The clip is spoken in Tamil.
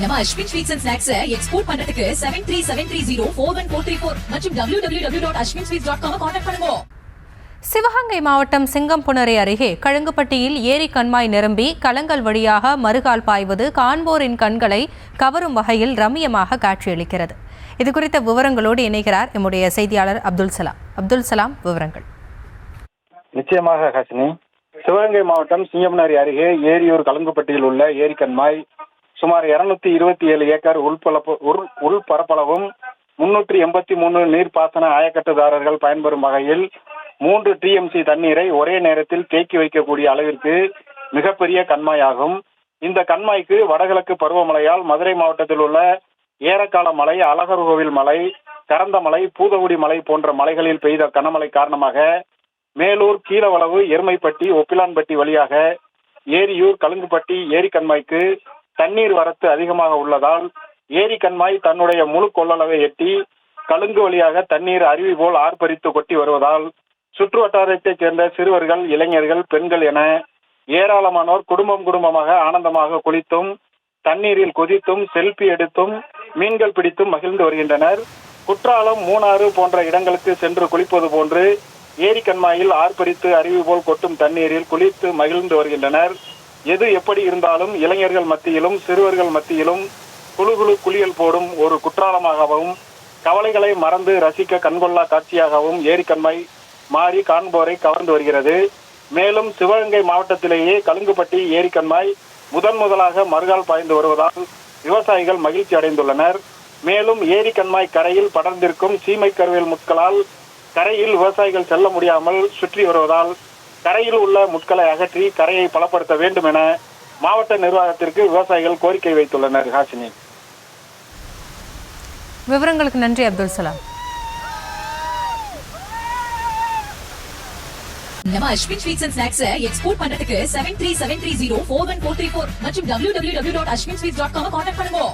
நம்ம Ashwin sweets and snacks export பண்றதுக்கு 7373041434 மற்றும் www.ashwinsweets.com கான்டாக்ட் பண்ணுங்க. சிவகங்கை மாவட்டம் சிங்கம்புணரி அருகே கழுங்குப்பட்டியில் ஏரி கண்மாய் நிரம்பி கலங்கள் வழியாக மறுகால் பாய்வது காண்போரின் கண்களை கவரும் வகையில் ரம்மியமாக காட்சியளிக்கிறது. இதுகுறித்த விவரங்களோடு இணைகிறார் எம்முடைய செய்தியாளர் அப்துல் சலாம். விவரங்கள். நிச்சயமாக ஹாசினி, சிவகங்கை மாவட்டம் சிங்கம்புணரி அருகே ஏரியூர் கலங்குப்பட்டியில் உள்ள ஏரி கண்மாய் சுமார் 227 ஏக்கர் உள்பரப்பளவும் 383 நீர்ப்பாசன ஆயக்கட்டுதாரர்கள் பயன்பெறும் வகையில் 3 TMC தண்ணீரை ஒரே நேரத்தில் தேக்கி வைக்கக்கூடிய அளவிற்கு மிகப்பெரிய கண்மாயாகும். இந்த கண்மாய்க்கு வடகிழக்கு பருவமழையால் மதுரை மாவட்டத்தில் உள்ள ஏரக்கால மலை, அழகர்கோவில் மலை, கரந்தமலை, பூதகுடி மலை போன்ற மலைகளில் பெய்த கனமழை காரணமாக மேலூர், கீழவளவு, எருமைப்பட்டி, ஒப்பிலான்பட்டி வழியாக ஏரியூர் கழுங்குப்பட்டி ஏரி கண்மாய்க்கு தண்ணீர் வரத்து அதிகமாக உள்ளதால் ஏரி கண்மாய் தன்னுடைய முழு கொள்ளளவை எட்டி கழுங்கு வழியாக தண்ணீர் அருவி போல் ஆர்ப்பரித்து கொட்டி வருவதால் சுற்று வட்டாரத்தைச் சேர்ந்த சிறுவர்கள், இளைஞர்கள், பெண்கள் என ஏராளமானோர் குடும்பமாக ஆனந்தமாக குளித்தும் தண்ணீரில் குதித்தும் செல்ஃபி எடுத்தும் மீன்கள் பிடித்தும் மகிழ்ந்து வருகின்றனர். குற்றாலம், மூணாறு போன்ற இடங்களுக்கு சென்று குளிப்பது போன்று ஏரி கண்மாயில் ஆர்ப்பரித்து அருவி போல் கொட்டும் தண்ணீரில் குளித்து மகிழ்ந்து வருகின்றனர். எது எப்படி இருந்தாலும் இளைஞர்கள் மத்தியிலும் சிறுவர்கள் மத்தியிலும் குழு குளியல் போடும் ஒரு குற்றாலமாகவும் கவலைகளை மறந்து ரசிக்க கண்கொள்ளா காட்சியாகவும் ஏரி கண்மாய் மாறி காண்போரை கவர்ந்து வருகிறது. மேலும் சிவகங்கை மாவட்டத்திலேயே கழுங்குப்பட்டி ஏரி கண்மாய் முதலாக மறுகால் பாய்ந்து வருவதால் விவசாயிகள் மகிழ்ச்சி அடைந்துள்ளனர். மேலும் ஏரி கண்மாய் கரையில் படர்ந்திருக்கும் சீமை கருவேல் முட்களால் கரையில் விவசாயிகள் செல்ல முடியாமல் சுற்றி வருவதால் கரையில் உள்ள முட்களை அகற்றி கரையை பலப்படுத்த வேண்டும் என மாவட்ட நிர்வாகத்திற்கு விவசாயிகள் கோரிக்கை வைத்துள்ளனர். ஹாசினி, விவரங்களுக்கு நன்றி அப்துல் சலாம். நம்ம Ashwin sweets and snacks export பண்றதுக்கு 7373041434 மற்றும் www.ashwinsweets.com கான்டாக்ட் பண்ணுங்க.